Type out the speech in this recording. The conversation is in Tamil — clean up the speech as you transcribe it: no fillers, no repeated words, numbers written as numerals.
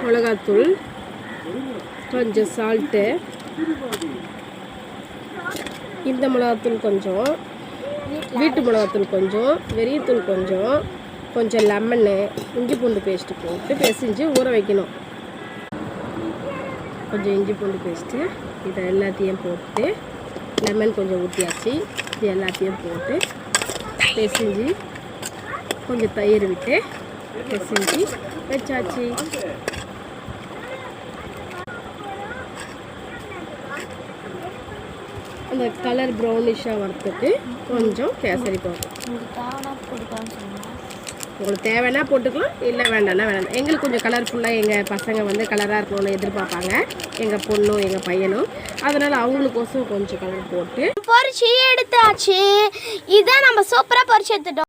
மிளகாத்தூள், கொஞ்சம் சால்ட்டு, இந்த மிளகாத்தூள் கொஞ்சம், வீட்டு மிளகாத்தூள் கொஞ்சம், வெறியத்தூள் கொஞ்சம், கொஞ்சம் லெமனு, இஞ்சி பூண்டு பேஸ்ட்டு போட்டு பிசைஞ்சு ஊற வைக்கணும். கொஞ்சம் இஞ்சி பூண்டு பேஸ்ட்டு இதை எல்லாத்தையும் போட்டு லெமன் கொஞ்சம் ஊற்றியாச்சு. இது எல்லாத்தையும் போட்டு பிசைஞ்சு கொஞ்சம் தயிர் விட்டு பிசைஞ்சு வச்சாச்சு. அந்த கலர் ப்ரௌனிஷாக வரத்துக்கு கொஞ்சம் கேசரி பவுடர் உங்களுக்கு தேவைன்னா போட்டுக்கலாம், இல்லை வேண்டாம்னா வேண்டாம். எங்களுக்கு கொஞ்சம் கலர்ஃபுல்லாக எங்கள் பசங்க வந்து கலராக இருக்கணும்னு எதிர்பார்ப்பாங்க, எங்கள் பொண்ணும் எங்கள் பையனும். அதனால் அவங்களுக்கோசம் கொஞ்சம் கலர் போட்டு பொரிச்சு எடுத்தாச்சு. இதான் நம்ம சூப்பராக பொரிச்சு எடுத்துட்டோம்.